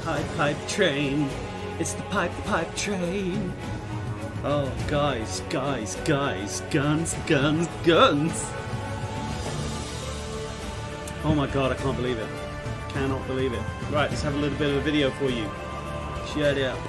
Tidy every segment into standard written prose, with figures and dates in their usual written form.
pipe train. It's the pipe train. Oh, guys, guns. Oh my god, I can't believe it. Cannot believe it. Right, let's have a little bit of a video for you. Check it out.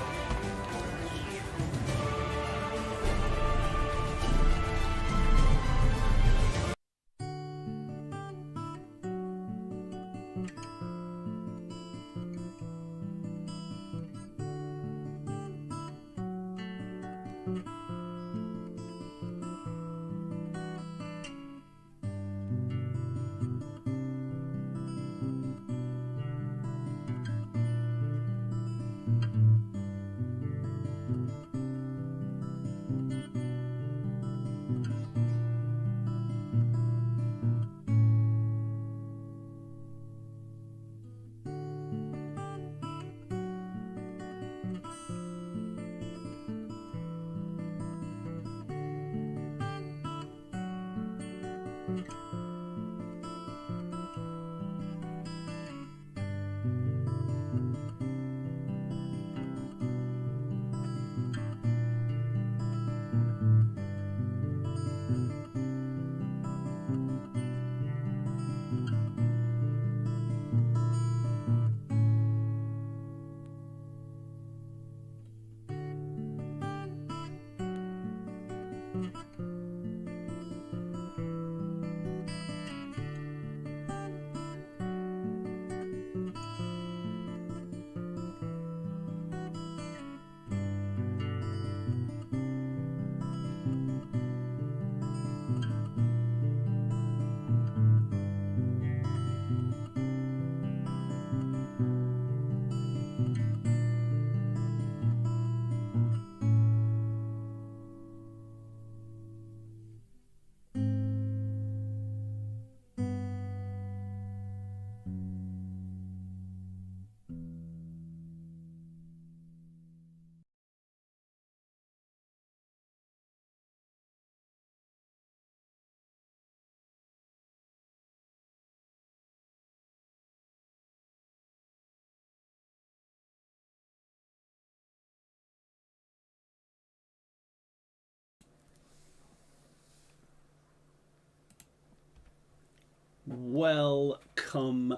Welcome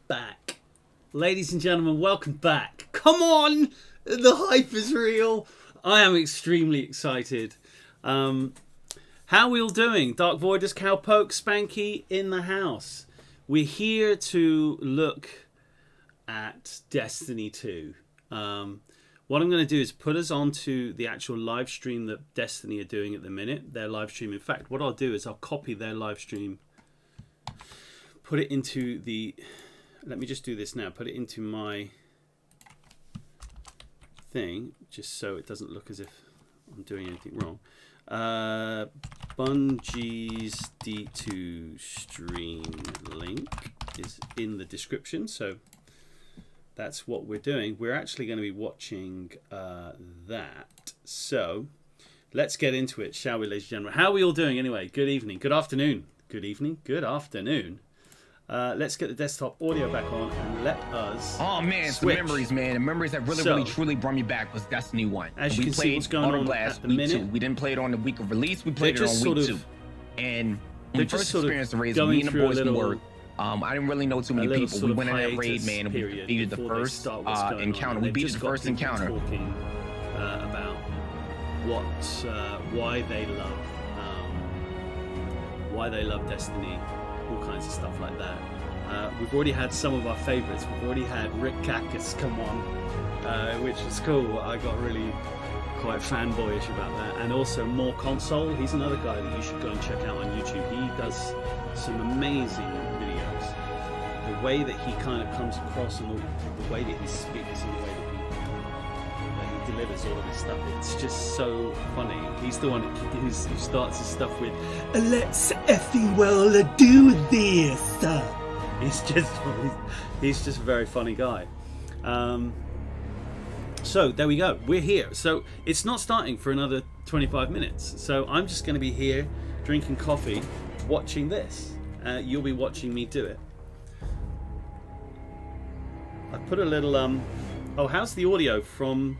back. Ladies and gentlemen, welcome back. Come on! The hype is real. I am extremely excited. How are we all doing? Dark Voiders, Cowpoke, Spanky in the house. We're here to look at Destiny 2. What I'm going to do is put us onto the actual live stream that Destiny are doing at the minute. Their live stream. In fact, what I'll do is I'll copy their live stream, put it into the... Let me just do this now. Put it into my thing, just so it doesn't look as if I'm doing anything wrong. Bungie's D2 stream link is in the description, so that's what we're doing. We're actually going to be watching that. So let's get into it, shall we, ladies and gentlemen? How are we all doing anyway? Good evening, good afternoon. Good evening, good afternoon. Let's get the desktop audio back on and let us it's switch. the memories, man. The memories that really truly brought me back was Destiny 1. As you can see what's going on at the minute. 2. We didn't play it on the week of release. We played it on week 2. And when we first experienced the raids, me and the boys we were... I didn't really know too many people. We went in that raid, man, and we defeated the first encounter. We beat the first encounter. Talking about why they love Destiny, all kinds of stuff like that. We've already had some of our favorites. We've already had Rick Cactus come on, which is cool. I got really quite fanboyish about that. And also More Console. He's another guy that you should go and check out on YouTube. He does some amazing videos. The way that he kind of comes across and the way that he speaks and the way that he delivers all of this stuff, it's just so funny. He's the one who starts his stuff with, "Let's effing well do this." He's just a very funny guy. So there we go. We're here. So it's not starting for another 25 minutes. So I'm just going to be here drinking coffee, watching this. You'll be watching me do it. I put a little oh, how's the audio from?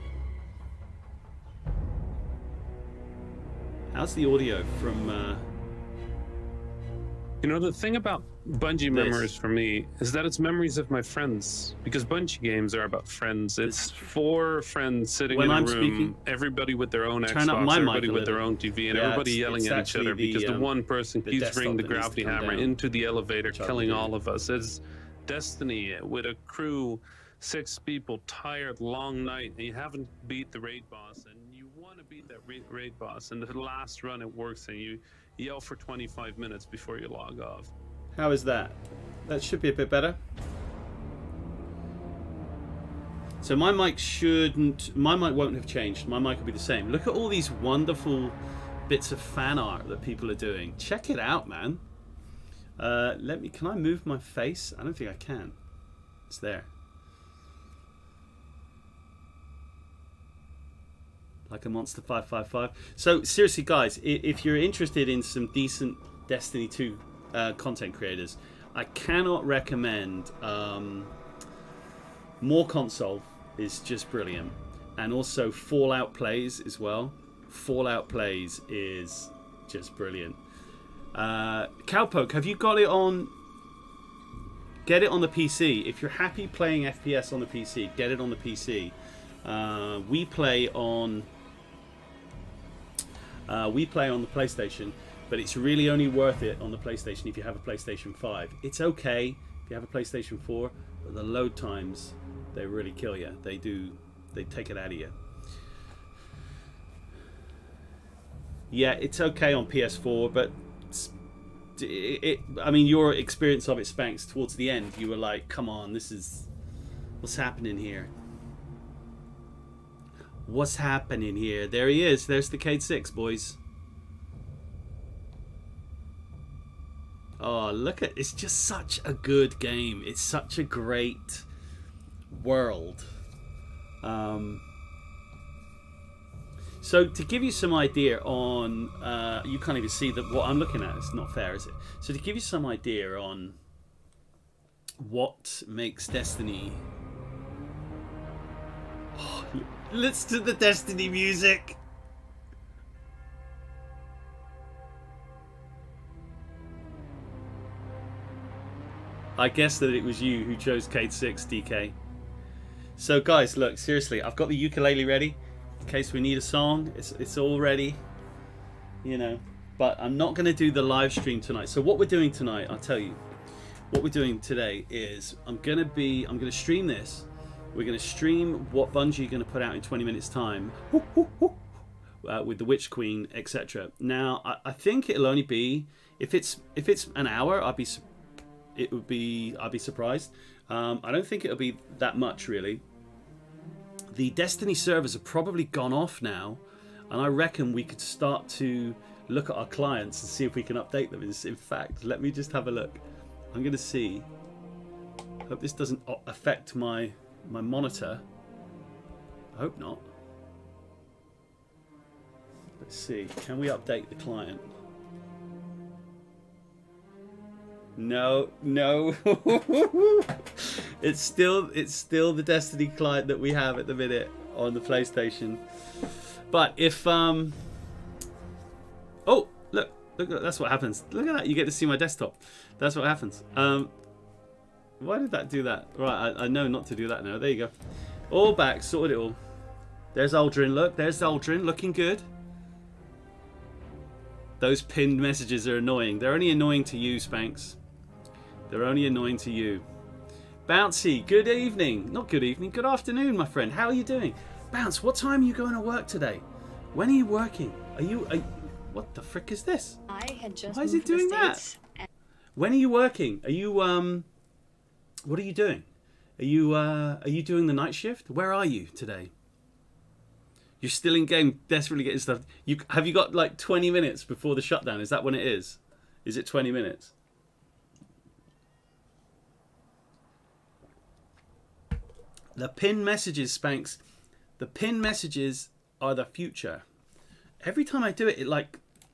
How's the audio from? You know, the thing about Bungie memories for me is that it's memories of my friends, because Bungie games are about friends. It's 4 friends sitting in a room, everybody with their own Xbox, everybody with their own TV, and everybody yelling at each other because the one person keeps bringing the gravity hammer into the elevator, killing all of us. It's Destiny with a crew, 6 people, tired, long night, and you haven't beat the raid boss, and you want to beat that raid boss, and the last run it works, and you yell for 25 minutes before you log off. How is that? That should be a bit better. So my mic won't have changed. My mic will be the same. Look at all these wonderful bits of fan art that people are doing. Check it out, man. Can I move my face? I don't think I can. It's there. Like a Monster 555. So seriously, guys, if you're interested in some decent Destiny 2 content creators, I cannot recommend More Console is just brilliant, and also Fallout Plays as well. Fallout Plays is just brilliant. Cowpoke, have you got it on? Get it on the PC. If you're happy playing FPS on the PC, get it on the PC. We play on the PlayStation, but it's really only worth it on the PlayStation if you have a PlayStation 5. It's okay if you have a PlayStation 4, but the load times, they really kill you. They take it out of you. Yeah, it's okay on PS4, but I mean, your experience of it, Spanks, towards the end, you were like, come on, what's happening here? What's happening here? There he is. There's the Cade 6, boys. Oh, look at, it's just such a good game. It's such a great world. So to give you some idea on, you can't even see that what I'm looking at. It's not fair, is it? So to give you some idea on what makes Destiny. Oh, listen to the Destiny music. I guess that it was you who chose Cade 6, DK. So guys, look, seriously, I've got the ukulele ready in case we need a song. It's all ready, you know. But I'm not going to do the live stream tonight. So what we're doing tonight, I'll tell you. What we're doing today is I'm going to stream this. We're going to stream what Bungie are going to put out in 20 minutes time with the Witch Queen, etc. Now, I think it'll only be if it's an hour. I'd be surprised. I don't think it'll be that much, really. The Destiny servers have probably gone off now, and I reckon we could start to look at our clients and see if we can update them. In fact, let me just have a look. I'm going to see. Hope this doesn't affect my monitor. I hope not. Let's see. Can we update the client? No. It's still the Destiny client that we have at the minute on the PlayStation. But if oh, look, that's what happens. Look at that. You get to see my desktop. That's what happens. Why did that do that? Right, I know not to do that now. There you go. All back, sorted it all. There's Aldrin. Look, there's Aldrin, looking good. Those pinned messages are annoying. They're only annoying to you, Spanks. They're only annoying to you. Bouncy, good evening. Not good evening, good afternoon, my friend. How are you doing? Bounce, what time are you going to work today? When are you working? Are you what the frick is this? I had just Why is it doing that? When are you working? Are you what are you doing? Are you doing the night shift? Where are you today? You're still in game, desperately getting stuff. Have you got like 20 minutes before the shutdown? Is that when it is? Is it 20 minutes? The pin messages, Spanks. The pin messages are the future. Every time I do it,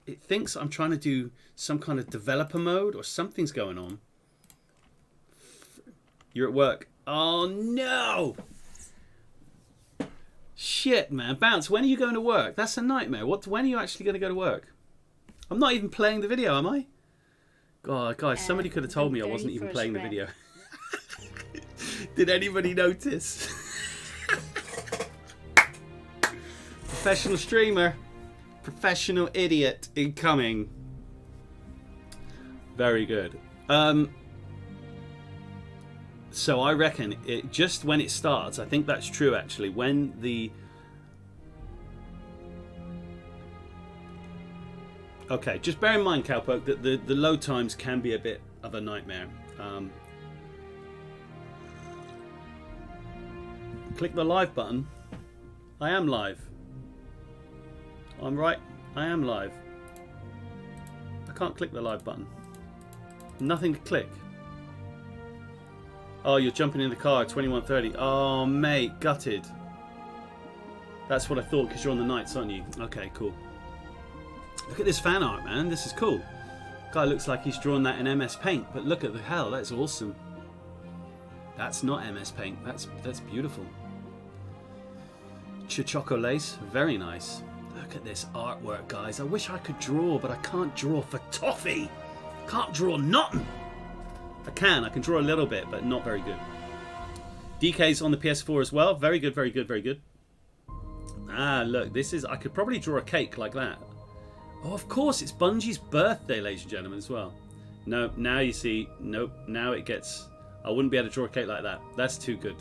it thinks I'm trying to do some kind of developer mode or something's going on. You're at work. Oh no! Shit, man. Bounce, when are you going to work? That's a nightmare. When are you actually going to go to work? I'm not even playing the video, am I? God, guys, somebody could have told me I wasn't even playing the video. Did anybody notice? Professional streamer. Professional idiot incoming. Very good. So I reckon it just when it starts, I think that's true actually, when the... Okay, just bear in mind, Cowpoke, that the load times can be a bit of a nightmare. Click the live button. I am live. I'm right. I am live. I can't click the live button. Nothing to click. Oh, you're jumping in the car at 21:30. Oh, mate, gutted. That's what I thought, because you're on the nights, aren't you? Okay, cool. Look at this fan art, man. This is cool. Guy looks like he's drawn that in MS Paint, but look at the hell. That's awesome. That's not MS Paint. That's beautiful. Choco lace, very nice. Look at this artwork, guys. I wish I could draw, but I can't draw for toffee. Can't draw nothing. I can draw a little bit, but not very good. DK's on the PS4 as well. Very good, very good, very good. Ah, look, this is... I could probably draw a cake like that. Oh, of course, it's Bungie's birthday, ladies and gentlemen, as well. No, now you see... Nope, now it gets... I wouldn't be able to draw a cake like that. That's too good.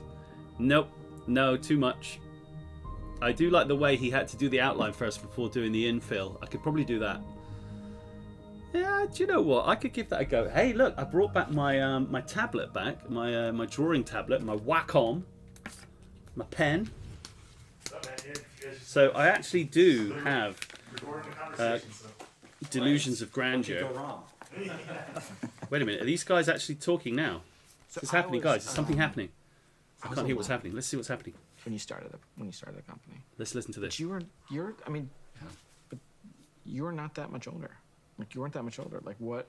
Nope, no, too much. I do like the way he had to do the outline first before doing the infill. I could probably do that. Yeah, do you know what? I could give that a go. Hey, look, I brought back my my tablet back, my drawing tablet, my Wacom, my pen. So I actually do have delusions of grandeur. Wait a minute, are these guys actually talking now? What's happening, guys? Is something happening? I can't hear what's happening. Let's see what's happening. When you started the company. Let's listen to this. But but you're not that much older. Like, you weren't that much older. Like, what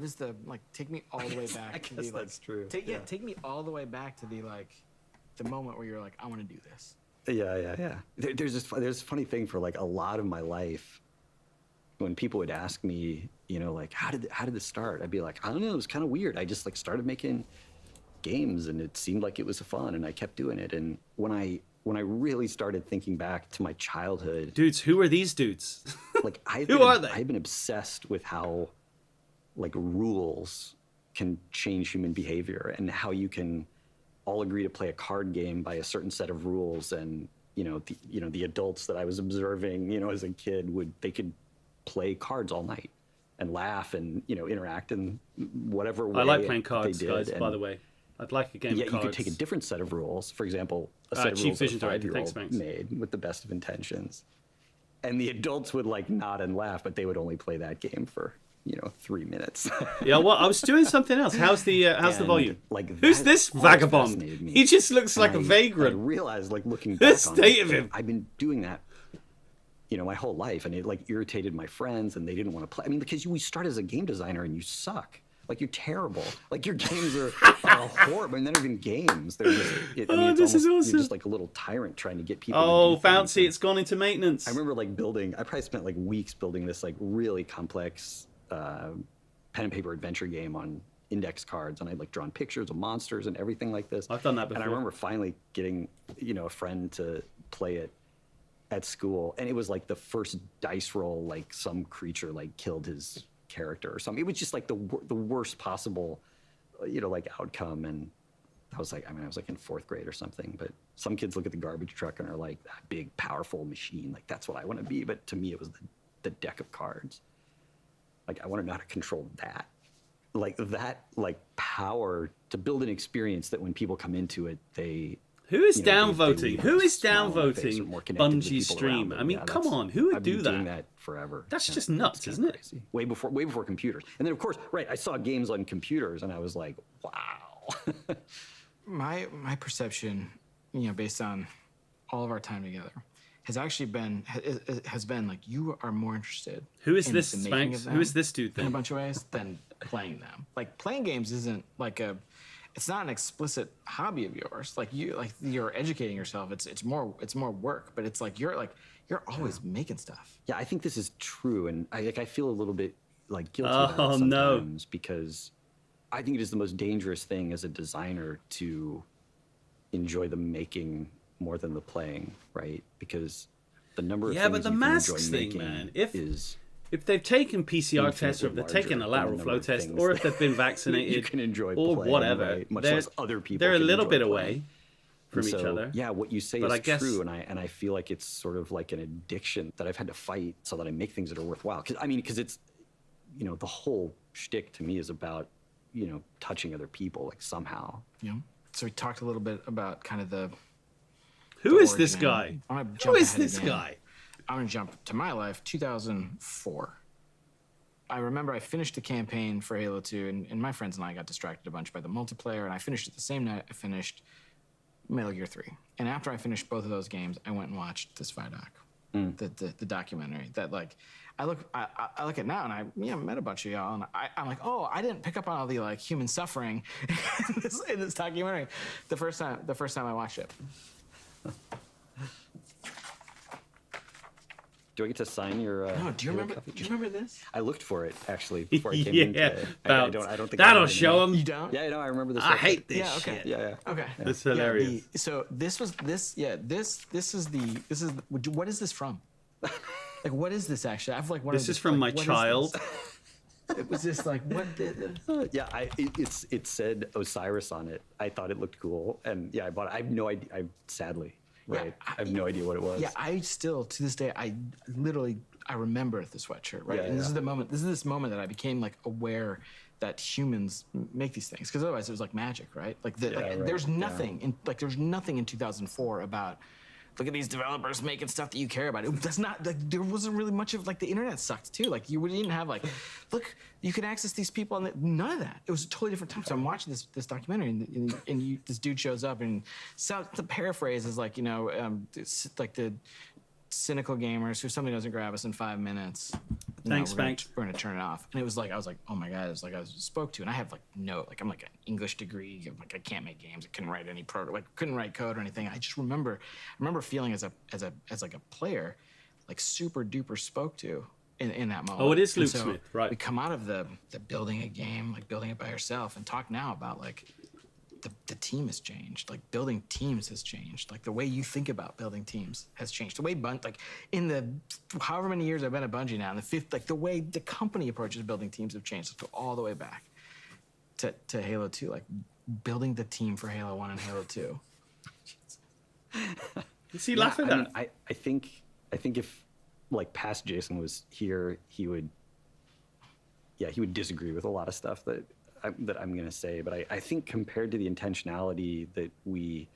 is the, like, take me all the way back I to guess the, like, that's true. Take me all the way back to the, like, the moment where you're like, I want to do this. Yeah. There's a funny thing for, like, a lot of my life. When people would ask me, you know, like, how did this start? I'd be like, I don't know, it was kind of weird. I just, like, started making games, and it seemed like it was fun, and I kept doing it. And when I really started thinking back to my childhood, dudes, who are these dudes? Like, who are they? I've been obsessed with how, like, rules can change human behavior, and how you can all agree to play a card game by a certain set of rules. And the adults that I was observing, you know, as a kid, they could play cards all night and laugh and, you know, interact in whatever way. I like playing cards, they did. guys. By the way, I'd like a game of cards. Yeah, you could take a different set of rules. For example, a set of rules that a 5-year-old made with the best of intentions. And the adults would, like, nod and laugh, but they would only play that game for, 3 minutes. Yeah, well, I was doing something else. How's the volume? Like, who's this vagabond? He just looks like a vagrant. I realized, like, looking back, the state of him. I've been doing that, my whole life, and it, like, irritated my friends, and they didn't want to play. I mean, because we start as a game designer and you suck. Like, you're terrible. Like, your games are horrible. And they're not even games. They're just, this is awesome. You're just like a little tyrant trying to get people to do Bouncy, things. It's gone into maintenance. I remember, like, I probably spent, like, weeks building this, like, really complex pen and paper adventure game on index cards. And I'd, like, drawn pictures of monsters and everything like this. I've done that before. And I remember finally getting, a friend to play it at school. And it was, like, the first dice roll, like, some creature, like, killed his character or something. It was just, like, the worst possible, like, outcome. And I was like in 4th grade or something. But some kids look at the garbage truck and are like, that big, powerful machine. Like, that's what I want to be. But to me, it was the deck of cards. Like, I want to know how to control that. Like, that, like, power to build an experience that when people come into it, they... Who is downvoting? Who is downvoting Bungie's stream? I mean, come on, who would do that? I've been doing that forever. That's just nuts, isn't it? Way before computers. And then, of course, right, I saw games on computers, and I was like, wow. My perception, based on all of our time together, has been like, you are more interested. Who is this, Spanx? Who is this dude then? In a bunch of ways than playing them. Like, playing games isn't like it's not an explicit hobby of yours. Like you're educating yourself. It's more work, but it's like you're always making stuff. Yeah, I think this is true, and I feel a little bit like guilty about it sometimes because I think it is the most dangerous thing as a designer to enjoy the making more than the playing, right? Because the number of things but the you masks can enjoy thing, making man. If they've taken PCR tests, or if they've taken a lateral flow test, or if they've been vaccinated, you can enjoy or playing, whatever, right? Much less other people. They're a can little enjoy bit playing. away from each other. Yeah, what you say is true, and I feel like it's sort of like an addiction that I've had to fight so that I make things that are worthwhile. Because it's, the whole shtick to me is about, touching other people like somehow. Yeah. So we talked a little bit about kind of the. Who is this guy? Who is this guy? I'm gonna jump to my life, 2004. I remember I finished the campaign for Halo 2, and my friends and I got distracted a bunch by the multiplayer, and I finished it the same night I finished Metal Gear 3. And after I finished both of those games, I went and watched this Vidoc, the documentary that, like, I look at it now, and I met a bunch of y'all, and I'm like, oh, I didn't pick up on all the like human suffering in this documentary the first time I watched it. Do I get to sign your? No. Do you remember this? I looked for it actually before I came in today. I don't think that'll show him. You don't? Yeah, no, I remember this. I hate this okay. shit. Yeah. Okay. That's hilarious. So this is what is this from? Like, what is this actually? I've like one. This is from my child. It was just like what? Yeah, it said Osiris on it. I thought it looked cool, and yeah, I bought it. I have no idea. Sadly. Right. Yeah, I have no idea what it was. Yeah, I still, to this day, I remember the sweatshirt, right? Yeah, and this is the moment, this moment that I became like aware that humans make these things. Because otherwise it was like magic, right? Like, there's nothing there's nothing in 2004 about, look at these developers making stuff that you care about. That's not, like, there wasn't really much of, like, the internet sucked too. Like, you didn't have like, look, you can access these people, and none of that. It was a totally different time. So I'm watching this documentary, and this dude shows up, and so the paraphrase is like, like the cynical gamers who something doesn't grab us in 5 minutes. Thanks, we're gonna turn it off. And it was like, I was like, oh my god, it's like I was spoke to, and I have like I'm like an English degree, like I can't make games, I couldn't write any couldn't write code or anything. I just remember feeling as like a player, like super duper spoke to in that moment. Oh, it is Luke Smith, right? We come out of the building a game, like building it by yourself, and talk now about like the team has changed. Like, building teams has changed. Like, the way you think about building teams has changed. The way like in the however many years I've been at Bungie now, in the fifth, like the way the company approaches building teams have changed. Let's go all the way back to Halo 2, like building the team for Halo 1 and Halo 2. Is he laughing at? I think if like past Jason was here, he would disagree with a lot of stuff that I'm going to say, but I think compared to the intentionality that we,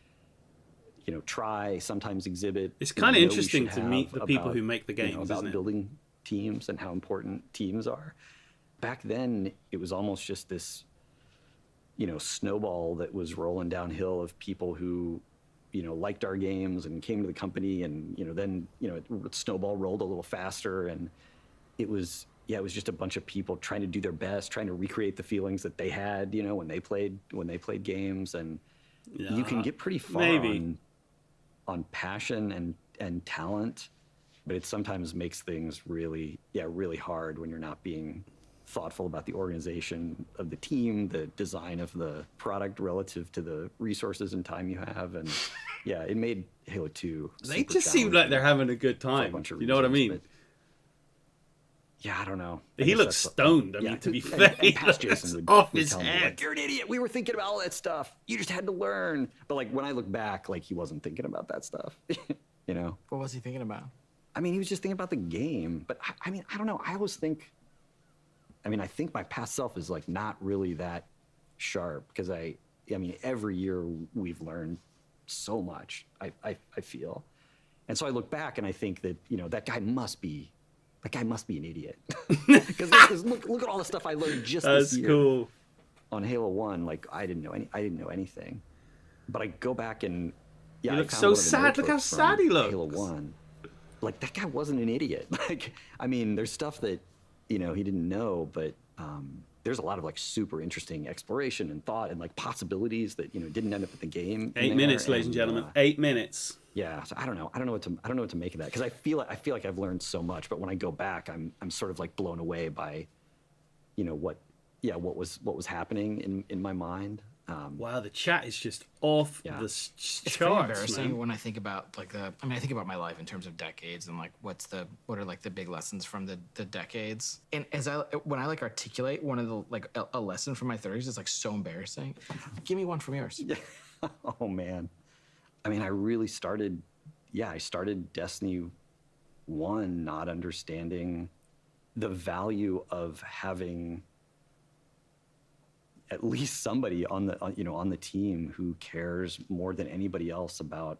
try, sometimes exhibit. It's kind of interesting to meet the people who make the games, about isn't it? building teams and how important teams are. Back then, it was almost just this, snowball that was rolling downhill of people who, liked our games and came to the company, and, then, it snowball rolled a little faster, and it was just a bunch of people trying to do their best, trying to recreate the feelings that they had, when they played games, and you can get pretty far on passion and talent, but it sometimes makes things really hard when you're not being thoughtful about the organization of the team, the design of the product relative to the resources and time you have, and it made Halo 2. They just seem like they're having a good time. You know what I mean? Yeah, I don't know. He looks stoned. I mean, to be fair, and past Jason would off his tell me, head. like, you're an idiot. We were thinking about all that stuff. You just had to learn. But like when I look back, like he wasn't thinking about that stuff. What was he thinking about? I mean, he was just thinking about the game. But I mean, I don't know. I always think. I mean, I think my past self is like not really that sharp because I mean, every year we've learned so much. I feel, and so I look back and I think that that guy must be an idiot. Because look at all the stuff I learned just this year. That's cool. On Halo 1, like I didn't know anything. But I go back and he looks so sad. Look how sad he looks. Halo 1. Like that guy wasn't an idiot. Like I mean, there's stuff that he didn't know, but there's a lot of like super interesting exploration and thought and like possibilities that didn't end up in the game. 8 minutes, ladies and gentlemen. 8 minutes. Yeah, so I don't know what to make of that, because I feel like I've learned so much, but when I go back, I'm sort of like blown away by, what was happening in my mind. Wow, the chat is just off the charts. It's pretty embarrassing when I think about like I think about my life in terms of decades and like what are like the big lessons from the decades. And when I like articulate one of the like a lesson from my 30s, it's like so embarrassing. Give me one from yours. Yeah. Oh man. I mean, I started Destiny 1 not understanding the value of having at least somebody on the team who cares more than anybody else about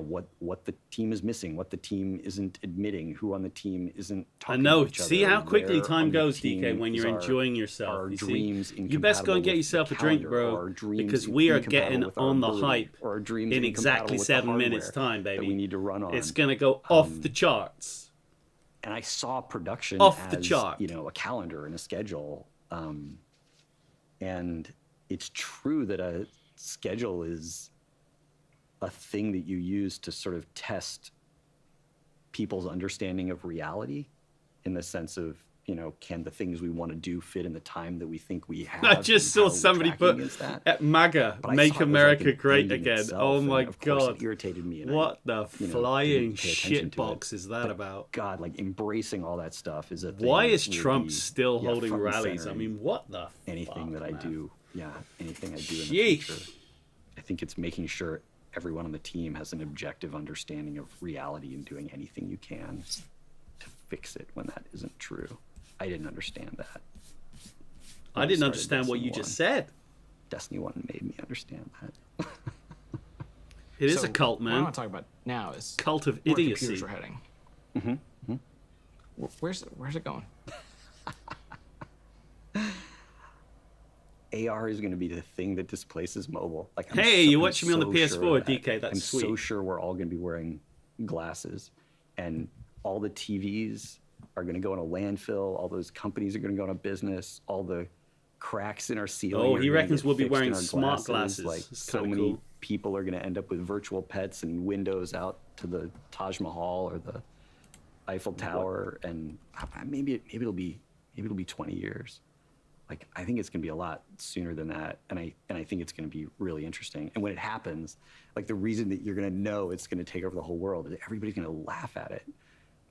what the team is missing, what the team isn't admitting, who on the team isn't talking to each other. See how quickly time goes, DK, when you're enjoying yourself. You best go and get yourself a drink, bro, because we are getting on the hype in exactly 7 minutes time, baby. That we need to run on. It's gonna go off the charts. And I saw production off as the chart. A calendar and a schedule. And it's true that a schedule is a thing that you use to sort of test people's understanding of reality, in the sense of, can the things we want to do fit in the time that we think we have? I just saw somebody put at MAGA, Make America Great Again. Oh my God. It irritated me. And what the flying shit box is that about? God, like embracing all that stuff is a thing. Why is Trump still holding rallies? I mean, what the anything fuck, that I man? do, anything I do in the future. I think it's making sure everyone on the team has an objective understanding of reality and doing anything you can to fix it when that isn't true. I didn't understand that. I didn't understand what you just said. Destiny 1 made me understand that. It is a cult, man. What I want to talk about now is cult of where idiocy. Computers are heading. Mm-hmm. Where's it going? AR is going to be the thing that displaces mobile. Like, you're watching me on the PS4, DK. That's sweet. I'm so sure we're all going to be wearing glasses, and all the TVs are going to go in a landfill. All those companies are going to go out of business. All the cracks in our ceiling. Oh, he reckons we'll be wearing smart glasses. Like, so many people are going to end up with virtual pets and windows out to the Taj Mahal or the Eiffel Tower, and maybe it'll be 20 years. Like, I think it's going to be a lot sooner than that, and I think it's going to be really interesting. And when it happens, like, the reason that you're going to know it's going to take over the whole world is everybody's going to laugh at it.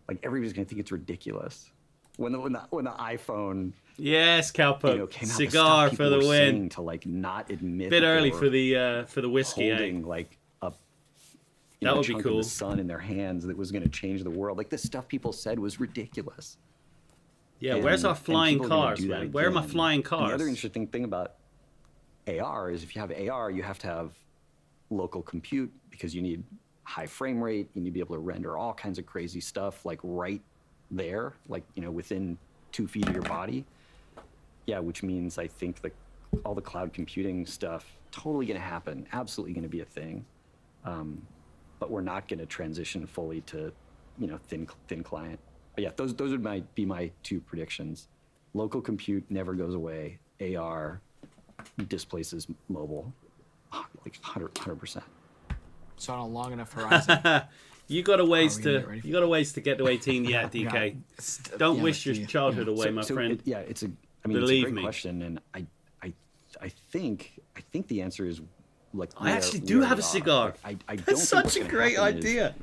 Like, everybody's going to think it's ridiculous. When the iPhone, yes, Cowpoke, came out, cigar for the win. To like not admit. Bit early for the whiskey. Holding like a that would be chunk cool. Of the sun in their hands that was going to change the world. Like, the stuff people said was ridiculous. Yeah, where's our flying cars, man? Where are my flying cars? And the other interesting thing about AR is if you have AR, you have to have local compute, because you need high frame rate. You need to be able to render all kinds of crazy stuff, like right there, like, within 2 feet of your body. Yeah, which means I think all the cloud computing stuff totally going to happen, absolutely going to be a thing. But we're not going to transition fully to, thin client. But yeah, those would be my 2 predictions. Local compute never goes away. AR displaces mobile, like 100%. So on a long enough horizon. You got a ways to get to 18 yet, DK. Don't wish your childhood away, my friend. It's a great question, and I think the answer is, like, I actually do have a cigar. I don't That's such a great idea.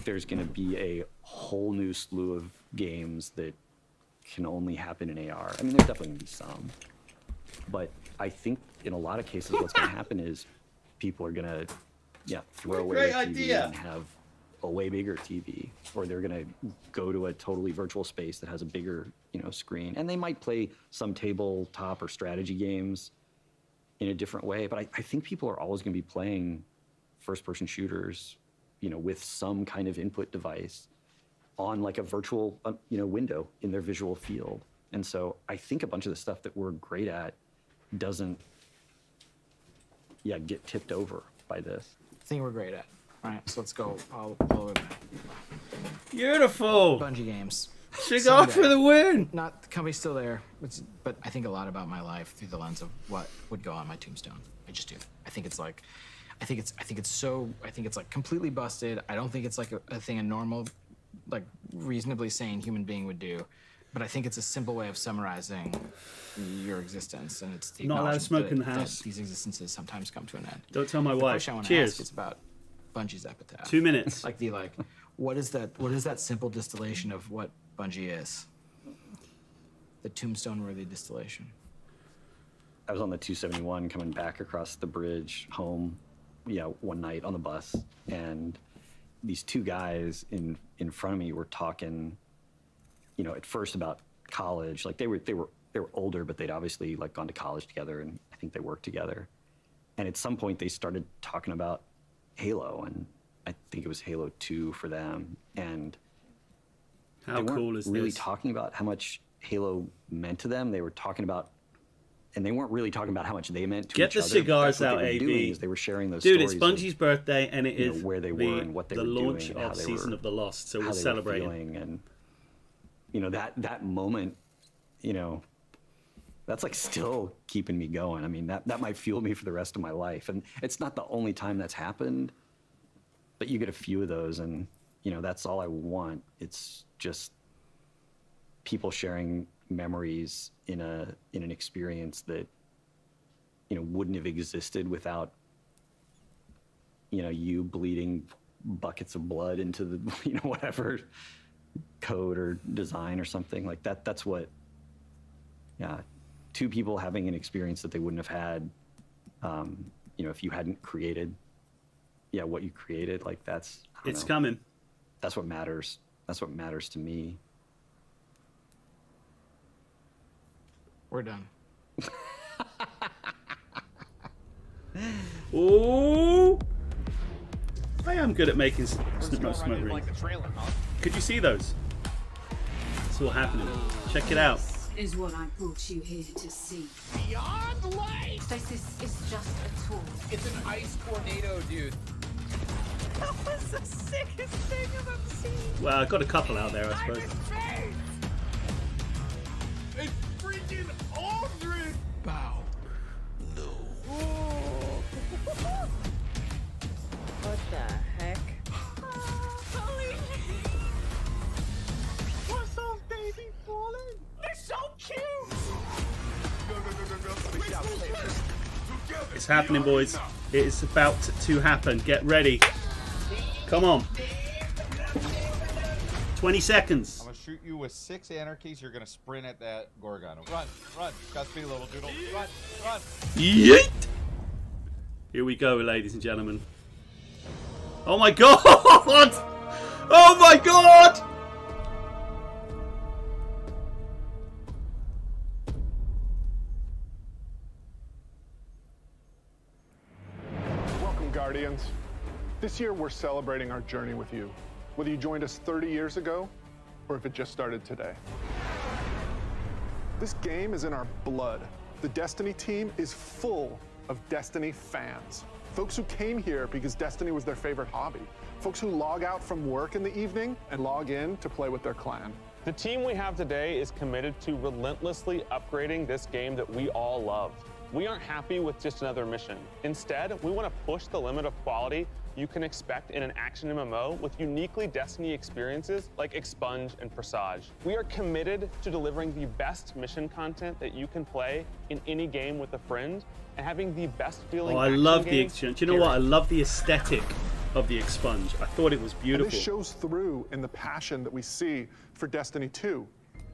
There's going to be a whole new slew of games that can only happen in AR. I mean, there's definitely going to be some, but I think in a lot of cases, what's going to happen is people are going to throw away their TV and have a way bigger TV, or they're going to go to a totally virtual space that has a bigger, screen, and they might play some tabletop or strategy games in a different way. But I think people are always going to be playing first-person shooters, with some kind of input device on like a virtual, window in their visual field. And so I think a bunch of the stuff that we're great at doesn't, get tipped over by this. Thing we're great at. All right, so let's go all the way back. Beautiful. Bungie games. Cigar for the win. Not the company's still there, but I think a lot about my life through the lens of what would go on my tombstone. I just do. I think it's like completely busted. I don't think it's like a thing a normal, like reasonably sane human being would do. But I think it's a simple way of summarizing your existence, and it's the not allowed to smoke in the house. These existences sometimes come to an end. Don't tell my wife. Cheers. It's about Bungie's epitaph. 2 minutes. What is that simple distillation of what Bungie is? The tombstone-worthy distillation. I was on the 271 coming back across the bridge home, one night on the bus, and these two guys in front of me were talking, at first about college. Like they were older, but they'd obviously like gone to college together, and I think they worked together. And at some point they started talking about Halo, and I think it was Halo 2 for them. And how cool is really this? Talking about how much Halo meant to them. They were talking about, and they weren't really talking about how much they meant to Get each the other. cigars out, AB. They were sharing those Dude, stories. it's Bungie's birthday, and it is where they were and what they were doing, the launch of Season of the Lost. So we're celebrating. And that moment, that's like still keeping me going. I mean, that might fuel me for the rest of my life. And it's not the only time that's happened, but you get a few of those, and that's all I want. It's just people sharing memories in an experience that wouldn't have existed without you bleeding buckets of blood into the whatever code or design or something like that. That's what, two people having an experience that they wouldn't have had if you hadn't created what you created. Like it's coming. That's what matters. That's what matters to me. We're done. Ooh! I am good at making smoke rings. Like the trailer, huh? Could you see those? It's all happening. Check it out. Is what I brought you here to see. Beyond light! This is just a tool. It's an ice tornado, dude. That was the sickest thing I've ever seen. Well, I got a couple out there, I suppose. It's freaking Aldrin! Bow. No. What the heck? What's those babies falling? They're so cute! It's happening, boys. It is about to happen. Get ready. Come on. 20 seconds. I'm gonna shoot you with 6 anarchies. You're gonna sprint at that Gorgon. Run. Got speed, little doodle. Run. Yeet! Here we go, ladies and gentlemen. Oh my god! Oh my god! Welcome, Guardians. This year we're celebrating our journey with you, whether you joined us 30 years ago or if it just started today. This game is in our blood. The Destiny team is full of Destiny fans. Folks who came here because Destiny was their favorite hobby. Folks who log out from work in the evening and log in to play with their clan. The team we have today is committed to relentlessly upgrading this game that we all love. We aren't happy with just another mission. Instead, we want to push the limit of quality you can expect in an action MMO with uniquely Destiny experiences like Expunge and Presage. We are committed to delivering the best mission content that you can play in any game with a friend and having the best feeling. Oh, I love the Expunge. Do you know what? I love the aesthetic of the Expunge. I thought it was beautiful. And this shows through in the passion that we see for Destiny 2.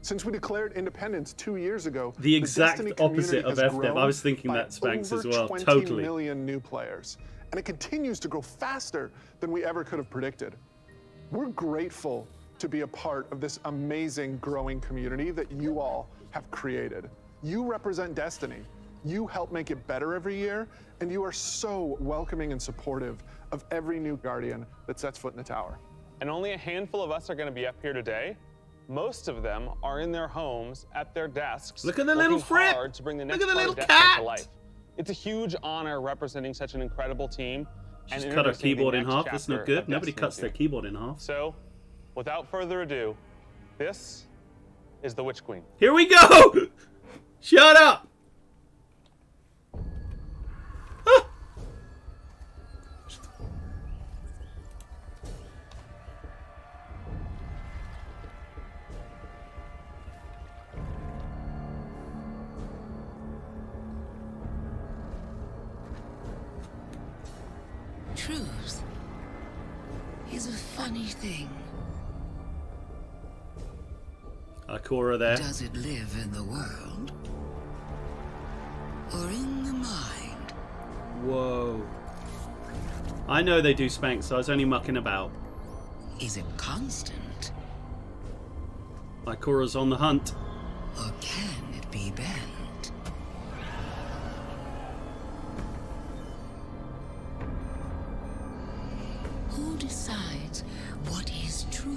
Since we declared independence 2 years ago, the exact opposite of FDev. I was thinking that, Spanks, as well. 20 totally. million new players. And it continues to grow faster than we ever could have predicted. We're grateful to be a part of this amazing growing community that you all have created. You represent Destiny. You help make it better every year, and you are so welcoming and supportive of every new Guardian that sets foot in the tower. And only a handful of us are going to be up here today. Most of them are in their homes at their desks. Look at the little Fripp! Hard to bring the next Look at the little part of Destiny cat! to life. It's a huge honor representing such an incredible team. Just cut our keyboard in half. That's not good. Nobody cuts their keyboard in half. So, without further ado, this is the Witch Queen. Here we go! Shut up! Ah. Truth is a funny thing. Akora there. Does it live in the world or in the mind? Whoa. I know they do spank, so I was only mucking about. Is it constant? Ikora's on the hunt. Or can it be bent? Who decides what is true?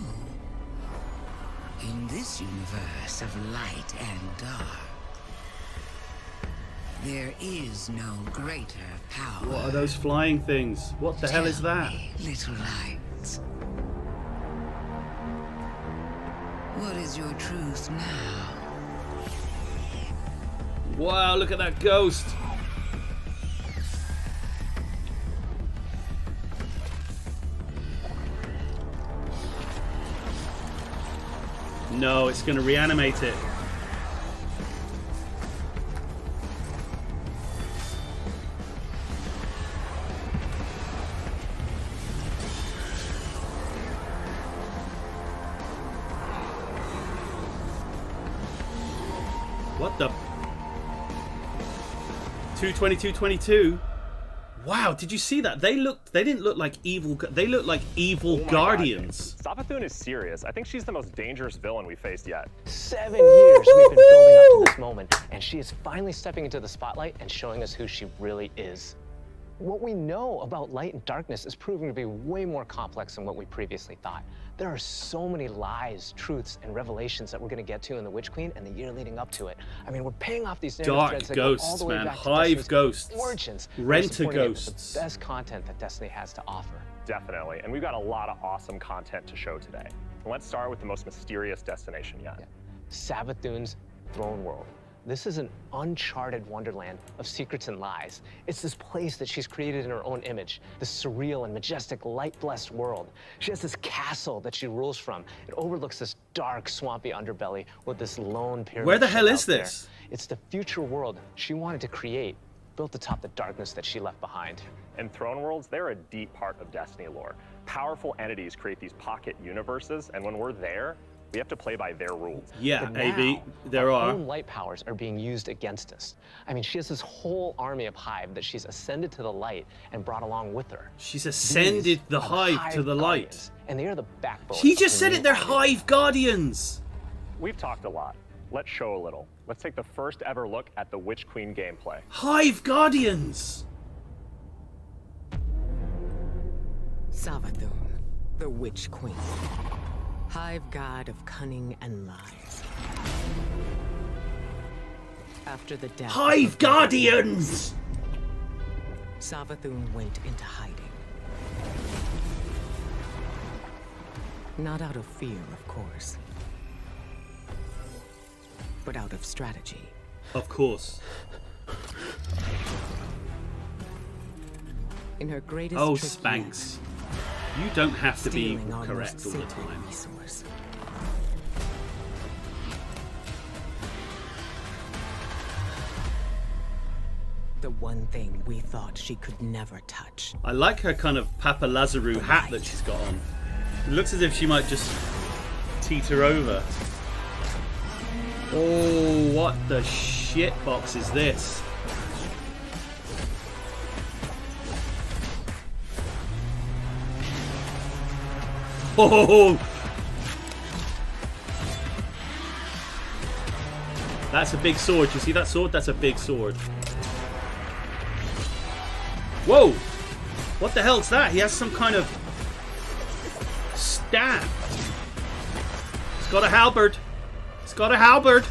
In this universe of light and dark, there is no greater power. What are those flying things? What the hell is that? Little lights. What is your truth now? Wow, look at that ghost. No, it's going to reanimate it. What the? 22222. Wow, did you see that? They didn't look like evil. They looked like evil guardians. Savathun is serious. I think she's the most dangerous villain we faced yet. 7 years we've been building up to this moment, and she is finally stepping into the spotlight and showing us who she really is. What we know about light and darkness is proving to be way more complex than what we previously thought. There are so many lies, truths, and revelations that we're going to get to in The Witch Queen and the year leading up to it. I mean, we're paying off these narrative threads that go all the way back to Destiny's ghosts, origins. rent-a-ghosts. The best content that Destiny has to offer. Definitely, and we've got a lot of awesome content to show today. Let's start with the most mysterious destination yet. Yeah. Savathun's throne world. This is an uncharted wonderland of secrets and lies. It's this place that she's created in her own image, this surreal and majestic light-blessed world. She has this castle that she rules from. It overlooks this dark, swampy underbelly with this lone pyramid. Where the hell ship is out there. this? It's the future world she wanted to create, built atop the darkness that she left behind. And throne worlds, they're a deep part of Destiny lore. Powerful entities create these pocket universes, and when we're there, we have to play by their rules. Yeah, But AB, now, there our are. own light powers are being used against us. I mean, she has this whole army of Hive that she's ascended to the light and brought along with her. She's ascended the Hive to the light. Guardians, and they are the backbone. She of just the said new it, they're army. Hive Guardians. We've talked a lot. Let's show a little. Let's take the first ever look at the Witch Queen gameplay. Hive Guardians. Savathun, the Witch Queen. Hive god of cunning and lies. After the death Hive of Guardians! Savathun went into hiding. Not out of fear, of course, but out of strategy. Of course. In her greatest Oh, trick Spanx. You don't have to be stealing our correct most all the sacred time. resource. The one thing we thought she could never touch. I like her kind of Papa Lazarou hat that she's got on. It looks as if she might just teeter over. Oh, what the shit box is this? Oh! That's a big sword. You see that sword? That's a big sword. Whoa! What the hell's that? He has some kind of staff. He's got a halberd. He's got a halberd.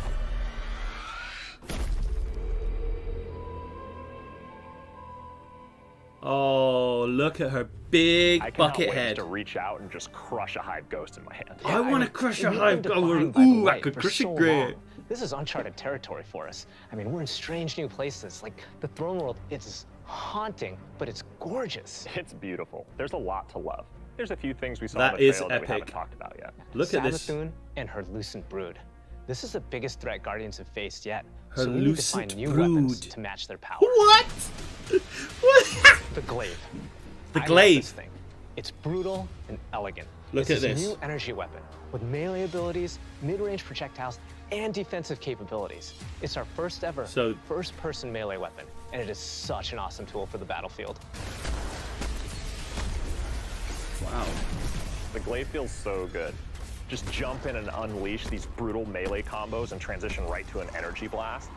Oh, look Look at her big bucket head. To reach out and just crush a hive ghost in my hand. I want to crush a hive ghost. Ooh, I could crush it great. This is uncharted territory for us. I mean, we're in strange new places. Like the throne world, it's haunting, but it's gorgeous. It's beautiful. There's a lot to love. There's a few things we saw That in the is trailer that we epic. haven't talked about yet. Look at this. Savathun and her lucent brood. This is the biggest threat Guardians have faced yet. Her So we need to lucent find new brood. weapons to match their power. What? What? The glaive. The I love glaive. this thing. It's brutal and elegant. Look It's at this this. new energy weapon with melee abilities, mid-range projectiles, and defensive capabilities. It's our first ever first-person melee weapon, and it is such an awesome tool for the battlefield. Wow. The glaive feels so good. Just jump in and unleash these brutal melee combos and transition right to an energy blast.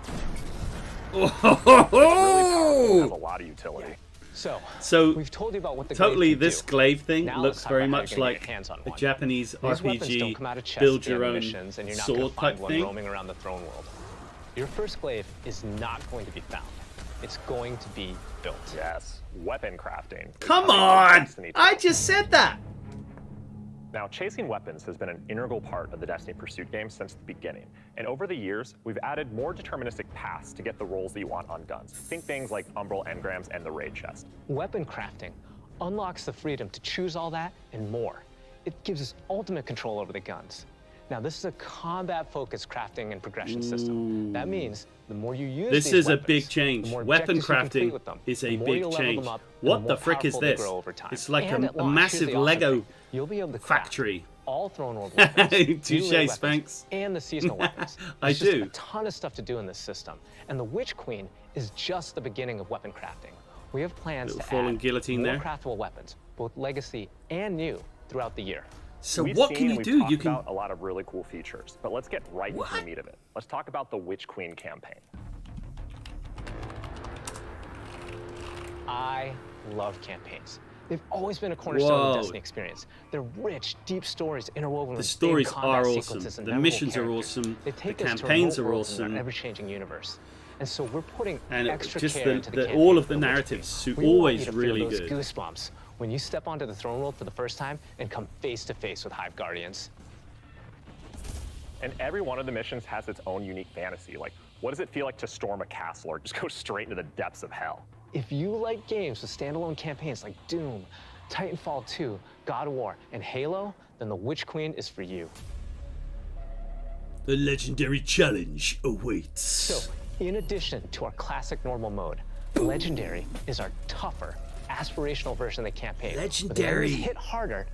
It's really powerful and has a lot of utility. So we've told you about what the totally glaive can this do. glaive thing Now looks let's talk very about how much you're gonna like get your hands on a one. Japanese These weapons don't RPG come out of chests build at the your end of own missions, and you're not gonna sword find type one thing. roaming around the throne world. Your first glaive is not going to be found. It's going to be built. Yes, weapon crafting. Come on! I just said that. Now, chasing weapons has been an integral part of the Destiny Pursuit game since the beginning. And over the years, we've added more deterministic paths to get the roles that you want on guns. Think things like Umbral Engrams and the Raid Chest. Weapon crafting unlocks the freedom to choose all that and more. It gives us ultimate control over the guns. Now, this is a combat-focused crafting and progression system. That means the more you use This these is a weapons, big change. the more Weapon objectives you complete crafting with them, is the a more big you'll level change. them up, What and the more frick is powerful they this? grow over time. It's like And a at launch, massive here's the awesome Lego thing. You'll be able to craft factory. all throne world weapons, Touche, melee weapons, Spanx. and the seasonal weapons. I There's just do. a ton of stuff to do in this system, and the Witch Queen is just the beginning of weapon crafting. We have plans Little to fallen add guillotine more there. craftable weapons, both legacy and new, throughout the year. So We've what seen can and you we've do? talked You can about a lot of really cool features, but let's get right into the meat of it. Let's talk about the Witch Queen campaign. I love campaigns. They've always been a cornerstone of Whoa. the Destiny experience. They're rich, deep stories interwoven The with stories big combat are awesome. sequences and The memorable missions are characters. awesome. They The take us to campaigns remote are worlds in awesome. our ever-changing universe. And so we're putting And extra just care into the campaign all of the for Witch narratives Queen. are We want always you to really feel those good. goosebumps when you step onto the throne world for the first time and come face to face with Hive Guardians. And every one of the missions has its own unique fantasy. Like, what does it feel like to storm a castle or just go straight into the depths of hell? If you like games with standalone campaigns like Doom, Titanfall 2, God of War, and Halo, then the Witch Queen is for you. The legendary challenge awaits. So, in addition to our classic normal mode, Legendary is our tougher, aspirational version of the campaign. Legendary. With enemies hit harder,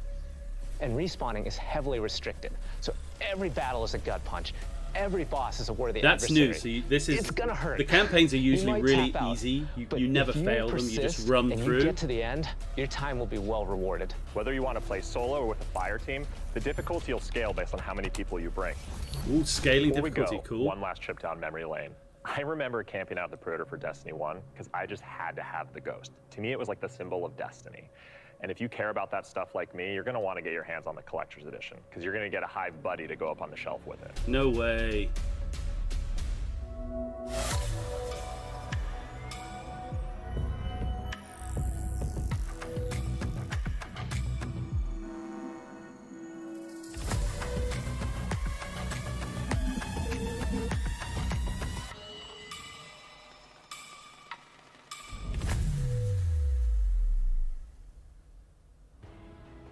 and respawning is heavily restricted. So every battle is a gut punch. Every boss is a worthy That's adversary. new. So this is It's gonna hurt. The campaigns are You usually might really tap out, easy. but You never if you fail them. You just persist run and through. you get to the end, your time will be well rewarded. Whether you want to play solo or with a fire team, the difficulty will scale based on how many people you bring. Ooh, scaling Before we difficulty, go, cool. one last trip down memory lane. I remember camping out the Predator for Destiny 1 because I just had to have the Ghost. To me, it was like the symbol of Destiny. And if you care about that stuff like me, you're going to want to get your hands on the Collector's Edition because you're going to get a Hive buddy to go up on the shelf with it. No way.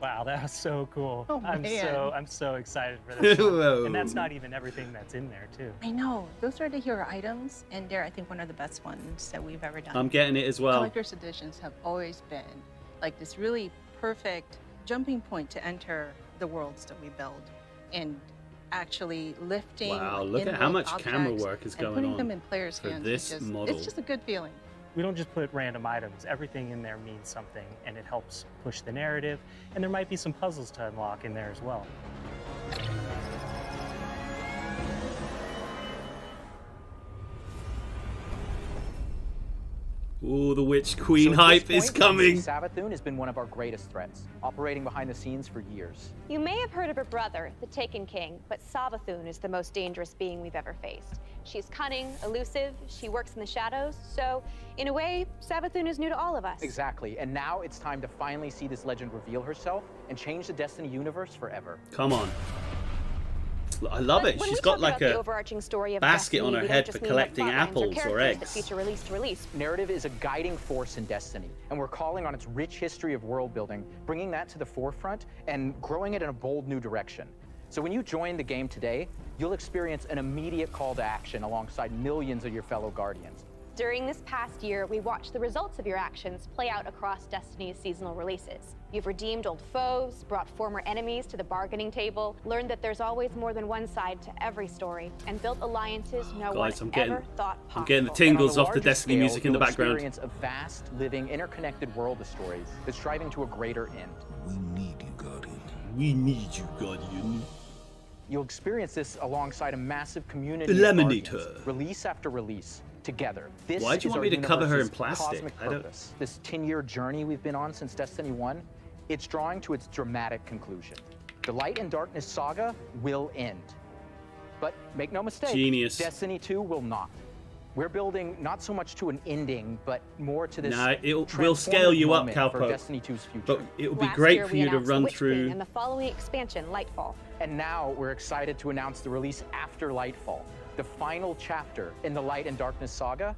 Wow, that was so cool. Oh, I'm man. so excited for this one. Whoa. And that's not even everything that's in there too. I know. Those are the hero items, and they're, I think, one of the best ones that we've ever done. I'm getting it as well. Collector's editions have always been like this really perfect jumping point to enter the worlds that we build and actually lifting. Wow, like, look at how in-world much camera objects work is and going putting on them in players' for hands. this model. It's just a good feeling. We don't just put random items. Everything in there means something, and it helps push the narrative. And there might be some puzzles to unlock in there as well. Oh, the Witch Queen hype is coming. Savathun has been one of our greatest threats, operating behind the scenes for years. You may have heard of her brother, the Taken King, but Savathun is the most dangerous being we've ever faced. She's cunning, elusive, she works in the shadows, so in a way, Savathun is new to all of us. Exactly, and now it's time to finally see this legend reveal herself and change the Destiny universe forever. Come on. I love it. She's got like a basket on her head for collecting apples or eggs. Narrative is a guiding force in Destiny, and we're calling on its rich history of world building, bringing that to the forefront and growing it in a bold new direction. So when you join the game today, you'll experience an immediate call to action alongside millions of your fellow Guardians. During this past year, we watched the results of your actions play out across Destiny's seasonal releases. You've redeemed old foes, brought former enemies to the bargaining table, learned that there's always more than one side to every story, and built alliances no one ever thought possible. I'm getting the tingles off the Destiny music in the background. You'll experience a vast, living, interconnected world of stories that's striving to a greater end. We need you, Guardian. We need you, Guardian. You'll experience this alongside a massive community Eliminate of Guardians, her. release after release. Together. This Why do you want me to cover her in plastic? I don't. This 10-year journey we've been on since Destiny 1, it's drawing to its dramatic conclusion. The Light and Darkness saga will end. But make no mistake, Genius. Destiny 2 will not. We're building not so much to an ending, but more to this. Nah, we'll scale you up, for Cowpoke. Destiny 2's future. But it would be great for you to run through. And the following expansion, Lightfall. And now we're excited to announce the release after Lightfall. The final chapter in the Light and Darkness saga,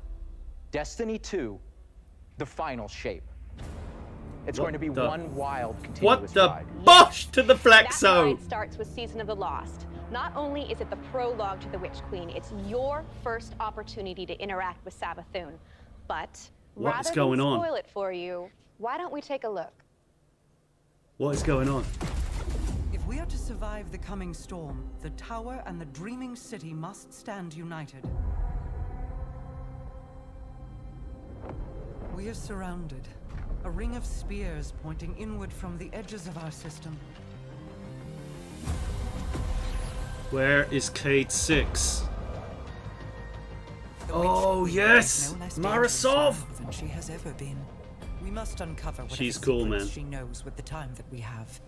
Destiny 2, the final shape. It's going to be one wild, continuous ride. Bosh to the That Flexo! ride starts with Season of the Lost. Not only is it the prologue to the Witch Queen, it's your first opportunity to interact with Savathun. But What is rather going than on? spoil it for you, why don't we take a look? What is going on? If we are to survive the coming storm, the tower and the dreaming city must stand united. We are surrounded. A ring of spears pointing inward from the edges of our system. Where is Cade 6? Oh yes! Marisov! Than she has ever been. We must uncover what She's cool, man. she knows with the time that we have.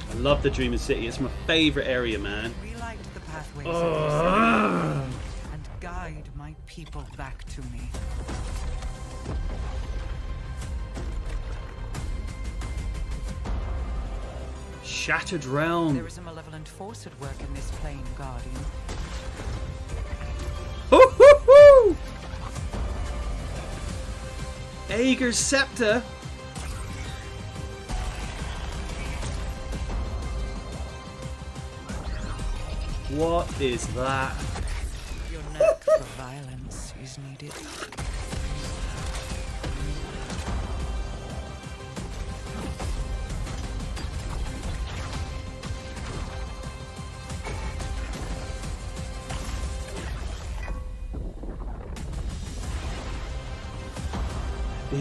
I love the Dreaming City. It's my favorite area, man. Relight the pathways Oh. and guide my people back to me. Shattered Realm. There is a malevolent force at work in this plane, Guardian. Hoo-hoo-hoo! Aeger's Scepter. What is that? Your knack for violence is needed.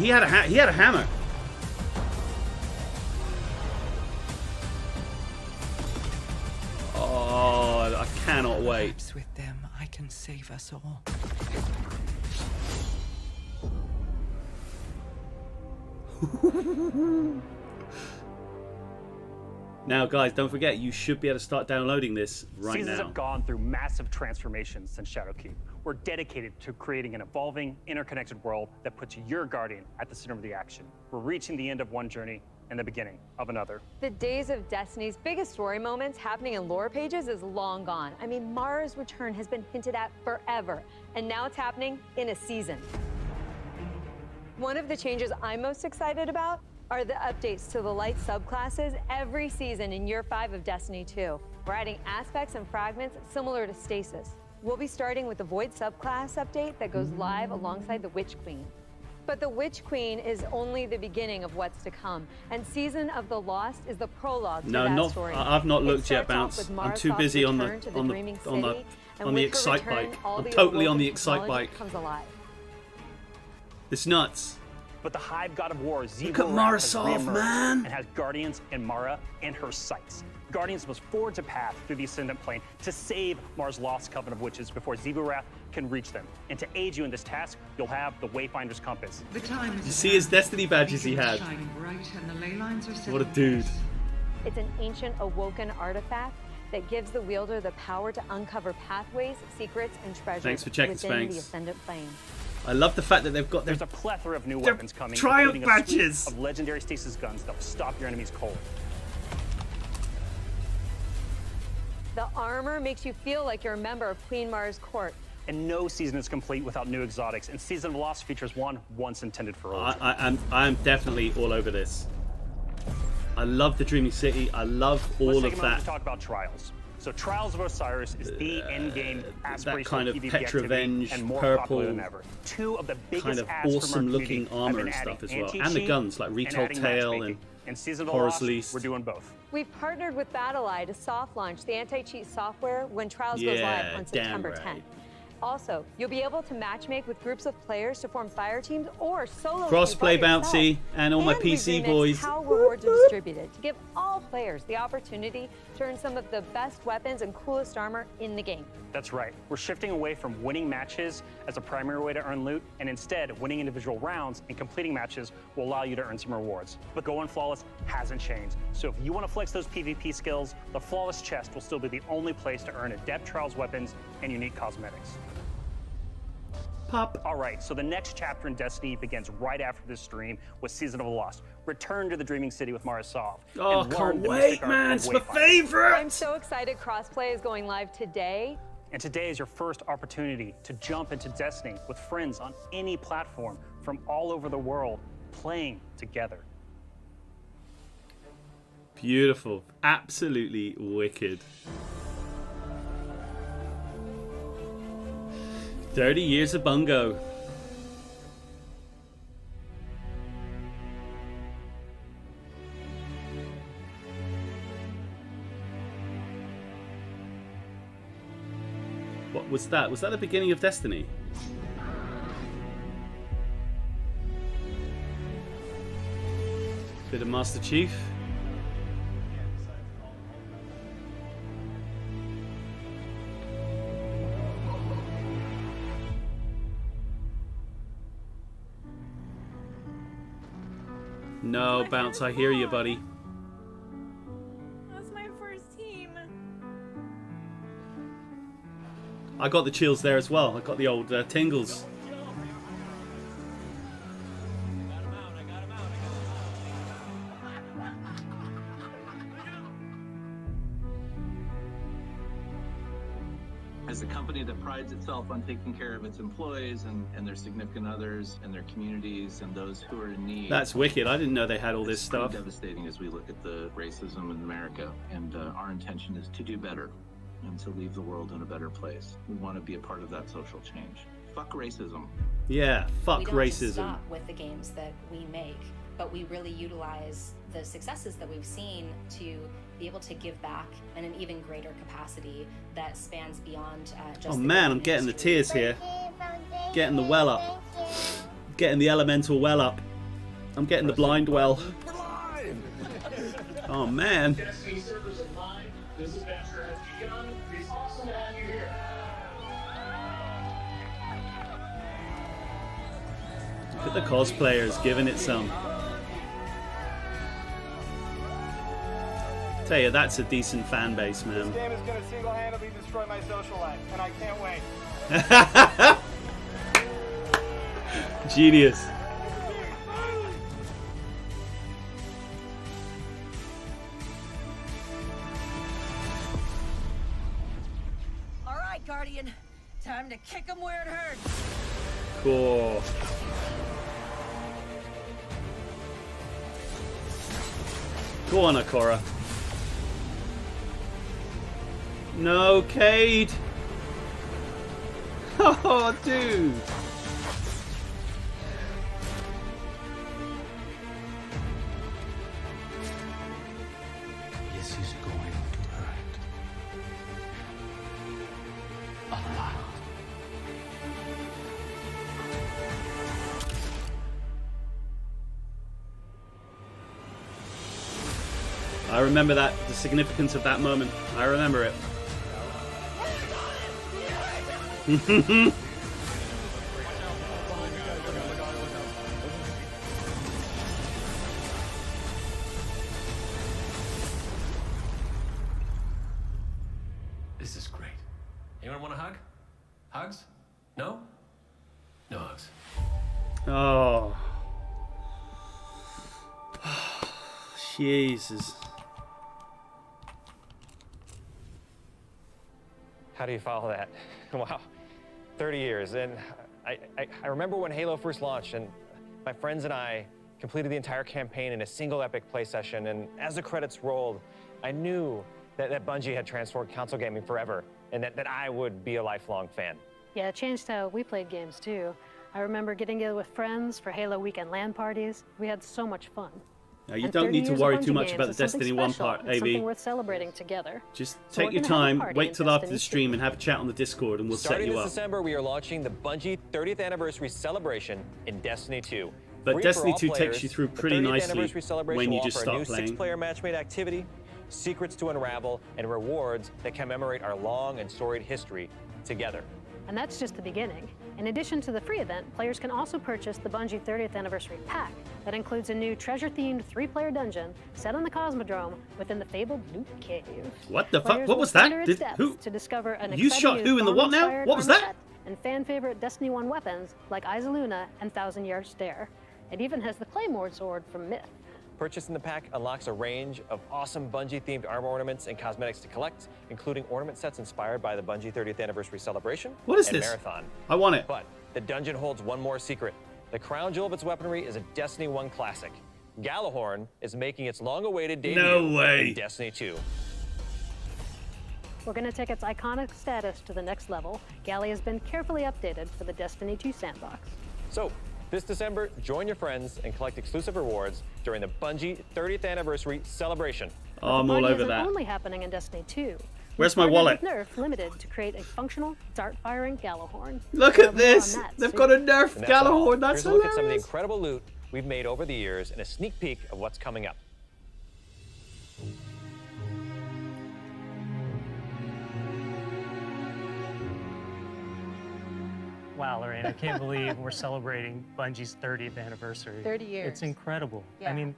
He had a hammer. Oh, I cannot wait. Perhaps with them, I can save us all. Now, guys, don't forget, you should be able to start downloading this right Seasons now. have gone through massive transformations since Shadowkeep. We're dedicated to creating an evolving, interconnected world that puts your Guardian at the center of the action. We're reaching the end of one journey and the beginning of another. The days of Destiny's biggest story moments happening in lore pages is long gone. I mean, Mara's return has been hinted at forever, and now it's happening in a season. One of the changes I'm most excited about are the updates to the light subclasses every season in Year 5 of Destiny 2. We're adding aspects and fragments similar to Stasis. We'll be starting with the Void subclass update that goes live alongside the Witch Queen. But the Witch Queen is only the beginning of what's to come, and Season of the Lost is the prologue to that story. I've not looked yet, Bounce. I'm too busy on the Excite bike. I'm totally on the Excite bike. Comes alive. It's nuts. But the Hive God of War, Look at Mara Sov, man! And has Guardians and Mara in her sights. Guardians must forge a path through the Ascendant Plane to save Mara's lost coven of witches before Zeburath can reach them. And to aid you in this task, you'll have the Wayfinder's Compass. You see his Destiny badges he had. What a dude. It's an ancient awoken artifact that gives the wielder the power to uncover pathways, secrets, and treasures Thanks for checking, within Spanx. the Ascendant Plane. I love the fact that they've got There's a plethora of new weapons coming, triumph including a suite badges of legendary stasis guns that will stop your enemies cold. The armor makes you feel like you're a member of Queen Mara's court. And no season is complete without new exotics, and Season of Lost features one once intended for all. I'm definitely all over this. I love the Dreaming City. I love all Let's take of a moment that. to talk about Trials. So Trials of Osiris is the end-game aspirational that kind of PvP Petrovenge, activity and more purple, popular than ever. Two of the biggest kind of asks from our awesome-looking community armor have and been stuff as adding well, and the anti-cheat guns like and Retold adding Tale matchmaking. and Season of Horus Lost, Least. we're doing both. We've partnered with BattleEye to soft launch the anti-cheat software when Trials goes Yeah, live on September damn right. 10th. Also, you'll be able to matchmake with groups of players to form fire teams or solo Crossplay teams by yourself. bouncy and all my we've PC remixed boys. how rewards are distributed to give all players the opportunity to earn some of the best weapons and coolest armor in the game. That's right. We're shifting away from winning matches as a primary way to earn loot, and instead, winning individual rounds and completing matches will allow you to earn some rewards. But Going Flawless hasn't changed. So if you want to flex those PvP skills, the Flawless Chest will still be the only place to earn adept Trials weapons and unique cosmetics. Pop. All right, so the next chapter in Destiny begins right after this stream with Season of the Lost. Return to the Dreaming City with Mara Sov. Oh, and learn can't the wait, mystic art man. of It's my Wayfinder. favorite. I'm so excited crossplay is going live today. And today is your first opportunity to jump into Destiny with friends on any platform from all over the world, playing together. Beautiful. Absolutely wicked. 30 years of Bungo. What was that? Was that the beginning of Destiny? Bit of Master Chief. No, Bounce, I hear you, buddy. That's my first team. I got the chills there as well. I got the old tingles. As a company that prides itself on taking care of its employees and their significant others and their communities and those who are in need. That's wicked. I didn't know they had all this It's pretty stuff. devastating as we look at the racism in America, and our intention is to do better and to leave the world in a better place. We want to be a part of that social change. Fuck racism. Yeah, fuck we don't just racism. stop with the games that we make, but we really utilize the successes that we've seen to be able to give back in an even greater capacity that spans beyond just Oh the man, gaming I'm getting the industry. tears here. Getting the well up. Getting the elemental well up. I'm getting the blind well. Oh man. Look at the cosplayers giving it some. Tell you, that's a decent fan base, man. This game is going to single-handedly destroy my social life, and I can't wait. Genius. All right, Guardian. Time to kick him where it hurts. Cool. Go on, Akora. No, Cade. Oh, dude. This is going to hurt. A lot. I remember that, the significance of that moment. I remember it. This is great. Anyone want a hug? Hugs? No? No hugs. Oh. Jesus. How do you follow that? Wow, 30 years. And I remember when Halo first launched, and my friends and I completed the entire campaign in a single epic play session. And as the credits rolled, I knew that Bungie had transformed console gaming forever, and that I would be a lifelong fan. Yeah, it changed how we played games too. I remember getting together with friends for Halo weekend LAN parties. We had so much fun. Now, you don't need to worry too much about the Destiny 1 part, It's something AB. worth celebrating together. Just So take we're your gonna have a time, party wait in till after Destiny the stream and have a chat on the Discord and we'll set Starting you this up. December, we are launching the Bungie 30th anniversary celebration in Destiny 2. But Free for Destiny all 2 takes players, you through the pretty 30th nicely anniversary celebration when you will just offer a start new playing. 6-player matchmade activity, secrets to unravel, and rewards that commemorate our long and storied history together. And that's just the beginning. In addition to the free event, players can also purchase the Bungie 30th Anniversary Pack that includes a new treasure-themed 3-player dungeon set on the Cosmodrome within the fabled Loot Cave. What the fuck? Players What will was wander that? its Did, depths who? to discover an You exciting shot new who in the what now? Thorn-inspired What was armor that? set and fan-favorite Destiny 1 weapons like Izaluna and Thousand Yard Stare. It even has the Claymore sword from Myth. Purchasing the pack unlocks a range of awesome Bungie-themed armor ornaments and cosmetics to collect, including ornament sets inspired by the Bungie 30th Anniversary Celebration What is and this? Marathon. I want it. But the dungeon holds one more secret. The crown jewel of its weaponry is a Destiny 1 classic. Gallahorn is making its long-awaited debut No way. in Destiny 2. We're going to take its iconic status to the next level. Galley has been carefully updated for the Destiny 2 sandbox. So, this December, join your friends and collect exclusive rewards during the Bungie 30th Anniversary Celebration. Oh, I'm The all party over isn't that. only happening in Destiny 2. Where's We my partnered wallet? with Nerf Limited to create a functional, dart-firing Gallahorn. Look We'll at have more on this. that They've soon. got a Nerf And that's not all. Gallahorn. That's Here's a look at some of the hilarious. incredible loot we've made over the years and a sneak peek of what's coming up. Wow, Lorraine, I can't believe we're celebrating Bungie's 30th anniversary. 30 years. It's incredible. Yeah. I mean,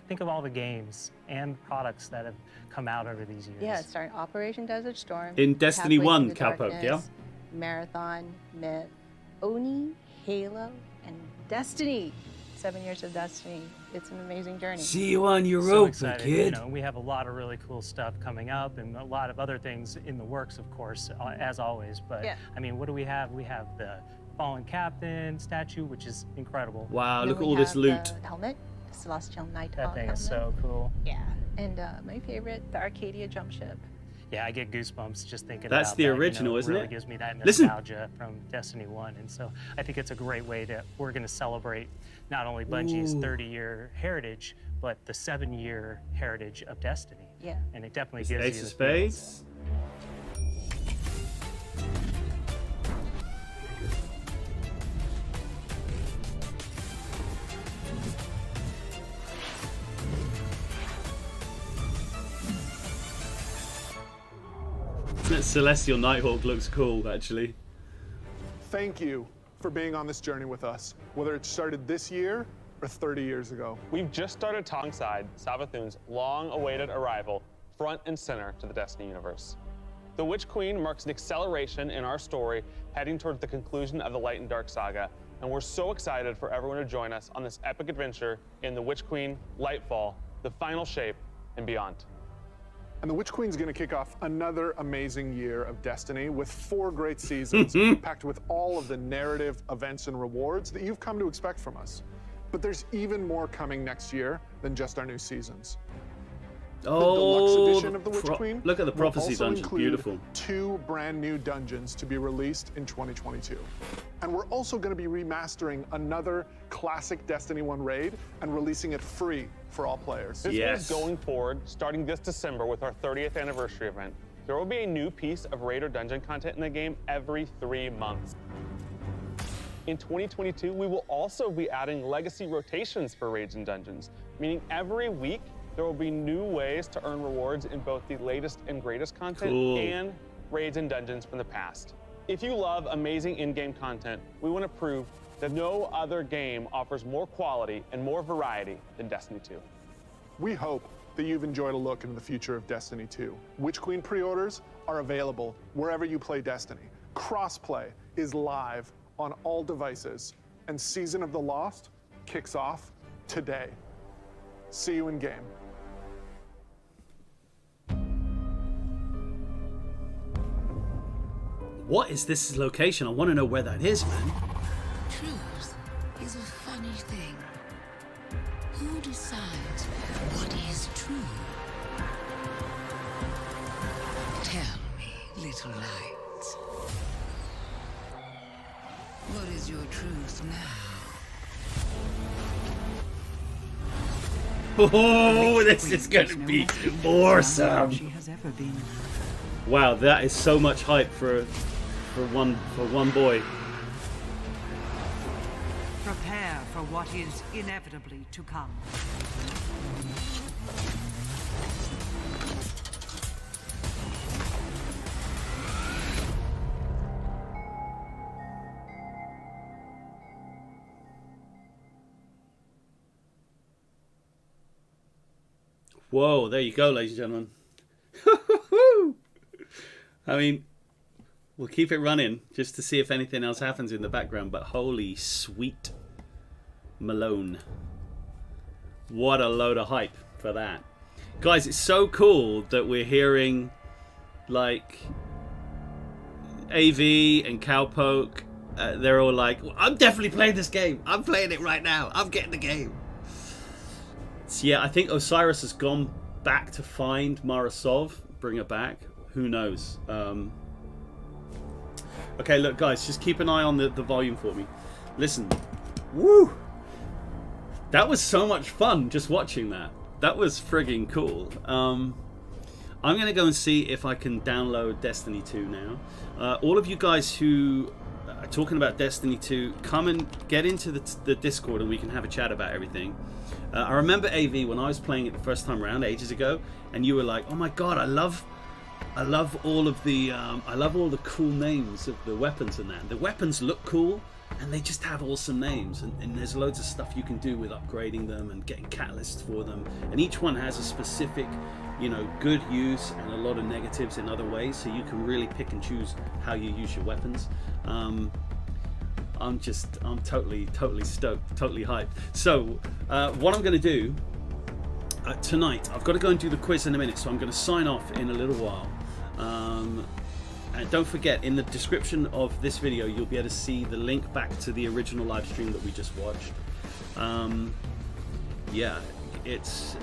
think of all the games and products that have come out over these years. Yeah, starting Operation Desert Storm. In Destiny Pathways 1, into Cowpoke, Darkness, yeah? Marathon, Myth, Oni, Halo, and Destiny. 7 years of Destiny. It's an amazing journey. See you on your So road, excited. kid. You know, we have a lot of really cool stuff coming up and a lot of other things in the works, of course, as always. But Yeah. I mean, what do we have? We have the Fallen Captain statue, which is incredible. Wow, Then look at we all this have loot. The helmet, the Celestial Nighthawk That thing helmet. is so cool. Yeah, and my favorite, the Arcadia jump ship. Yeah, I get goosebumps just thinking That's about the that, original, you know, isn't really it? gives me that Listen. nostalgia from Destiny 1. And so I think it's a great way we're going to celebrate not only Bungie's Ooh. 30-year heritage, but the 7-year heritage of Destiny. Yeah. And it definitely It's gives Ace you of the feels. Spades. That Celestial Nighthawk looks cool, actually. Thank you for being on this journey with us, whether it started this year or 30 years ago. We've just started alongside Savathun's long-awaited arrival front and center to the Destiny universe. The Witch Queen marks an acceleration in our story heading towards the conclusion of the Light and Dark saga, and we're so excited for everyone to join us on this epic adventure in the Witch Queen, Lightfall, the final shape, and beyond. And the Witch Queen's gonna kick off another amazing year of Destiny with 4 great seasons packed with all of the narrative, events, and rewards that you've come to expect from us. But there's even more coming next year than just our new seasons. Oh, the deluxe edition of the Witch Queen look at the will Prophecy also dungeon, include beautiful. 2 brand new dungeons to be released in 2022. And we're also going to be remastering another classic Destiny 1 raid and releasing it free for all players. This is going forward, starting this December with our 30th anniversary event. There will be a new piece of raid or dungeon content in the game every 3 months. In 2022, we will also be adding legacy rotations for raids and dungeons, meaning every week There will be new ways to earn rewards in both the latest and greatest content Cool. and raids and dungeons from the past. If you love amazing in-game content, we want to prove that no other game offers more quality and more variety than Destiny 2. We hope that you've enjoyed a look into the future of Destiny 2. Witch Queen pre-orders are available wherever you play Destiny. Crossplay is live on all devices, and Season of the Lost kicks off today. See you in game. What is this location? I want to know where that is, man. Truth is a funny thing. Who decides what is true? Tell me, little light. What is your truth now? Oh, this is going to be awesome. She has ever been. Wow, that is so much hype for one boy. Prepare for what is inevitably to come. Whoa, there you go, ladies and gentlemen. I mean, we'll keep it running just to see if anything else happens in the background, but holy sweet Malone. What a load of hype for that. Guys, it's so cool that we're hearing, like, AV and Cowpoke. They're all like, I'm definitely playing this game. I'm playing it right now. I'm getting the game. So yeah, I think Osiris has gone back to find Marasov, bring her back. Who knows? Okay, look, guys, just keep an eye on the volume for me. Listen, woo! That was so much fun just watching that. That was frigging cool. I'm gonna go and see if I can download Destiny 2 now. All of you guys who are talking about Destiny 2, come and get into the Discord and we can have a chat about everything. I remember AV when I was playing it the first time around ages ago, and you were like, "Oh my god, I love all of the cool names of the weapons and that. The weapons look cool, and they just have awesome names. And there's loads of stuff you can do with upgrading them and getting catalysts for them. And each one has a specific, good use and a lot of negatives in other ways. So you can really pick and choose how you use your weapons." I'm totally stoked, totally hyped. So what I'm going to do tonight, I've got to go and do the quiz in a minute, so I'm going to sign off in a little while. And don't forget, in the description of this video, you'll be able to see the link back to the original live stream that we just watched. Yeah, it's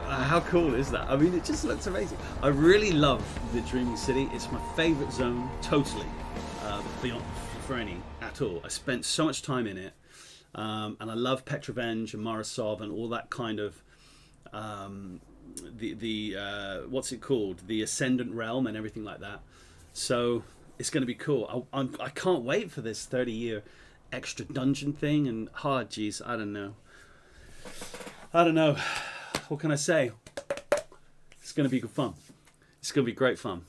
how cool is that? I mean, it just looks amazing. I really love the Dreaming City. It's my favorite zone, totally, beyond for any at all. I spent so much time in it, and I love Petrovenge and Marasov and all that kind of what's it called, the Ascendant Realm and everything like that. So it's going to be cool. I can't wait for this 30-year extra dungeon thing. And geez, I don't know. What can I say? It's going to be good fun. It's going to be great fun.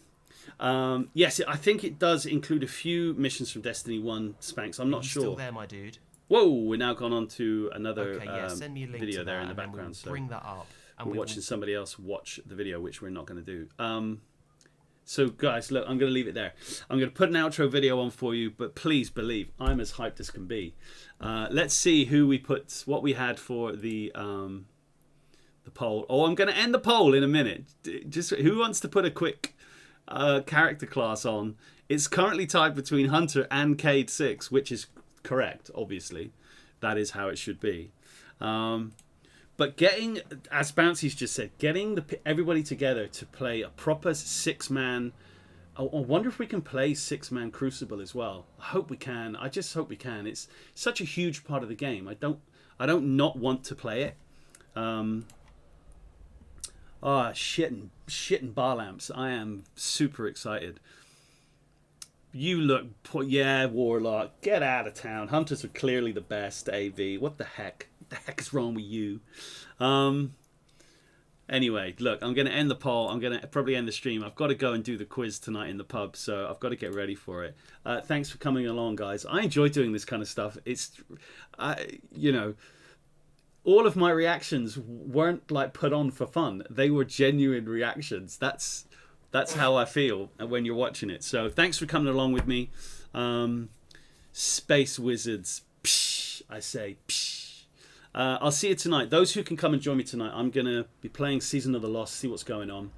Yes, I think it does include a few missions from Destiny 1, Spanx. I'm not sure. Still there, my dude? Whoa, we're now gone on to another send me a link video to there that, in the and then background. we'll So bring that up, and we're watching somebody else watch the video, which we're not going to do. So guys, look, I'm going to leave it there. I'm going to put an outro video on for you, but please believe I'm as hyped as can be. Let's see what we had for the poll. Oh, I'm going to end the poll in a minute. Just who wants to put a quick character class on? It's currently tied between Hunter and Cade 6, which is correct, obviously. That is how it should be. But getting, as Bouncy's just said, getting everybody together to play a proper 6-man. I wonder if we can play 6-man Crucible as well. I hope we can. I just hope we can. It's such a huge part of the game. I don't not want to play it. Shit and bar lamps. I am super excited. You look, yeah, Warlock, get out of town. Hunters are clearly the best, AV. What the heck? What the heck is wrong with you? Anyway, look, I'm going to end the poll. I'm going to probably end the stream. I've got to go and do the quiz tonight in the pub, so I've got to get ready for it. Thanks for coming along, guys. I enjoy doing this kind of stuff. It's, you know, all of my reactions weren't like put on for fun. They were genuine reactions. That's how I feel when you're watching it. So thanks for coming along with me. Space Wizards, psh, I say, psh. I'll see you tonight. Those who can come and join me tonight, I'm going to be playing Season of the Lost, see what's going on.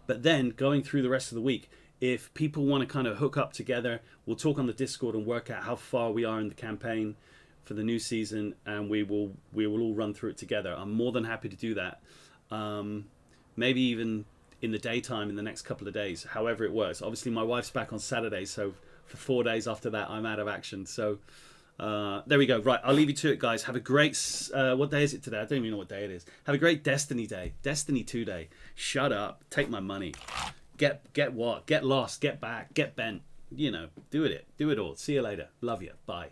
But then going through the rest of the week, if people want to kind of hook up together, we'll talk on the Discord and work out how far we are in the campaign for the new season, and we will all run through it together. I'm more than happy to do that. Maybe even in the daytime in the next couple of days, however it works. Obviously, my wife's back on Saturday, so for 4 days after that, I'm out of action. So there we go. Right, I'll leave you to it, guys. Have a great... what day is it today? I don't even know what day it is. Have a great Destiny day. Destiny 2 day. Shut up. Take my money. Get what? Get lost. Get back. Get bent. You know, do it. Do it all. See you later. Love you. Bye.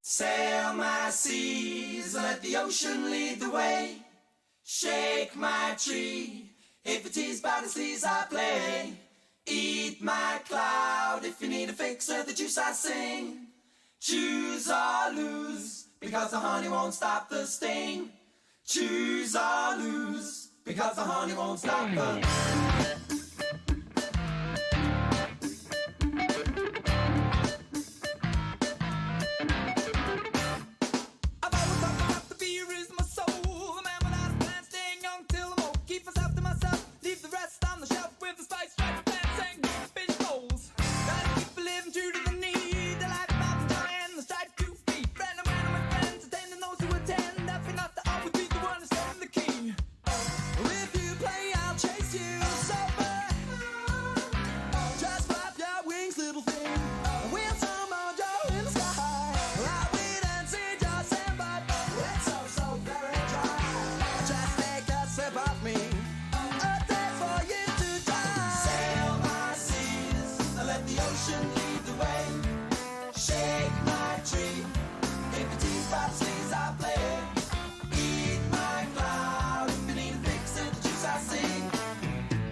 Sail my seas, let the ocean lead the way. Shake my tree, if it is by the sleaze I play. Eat my cloud, if you need a fix of the juice I sing. Choose or lose, because the honey won't stop the sting. Choose or lose, because the honey won't stop the...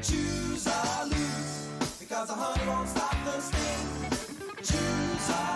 Choose or lose, because the honey won't stop the sting. Choose or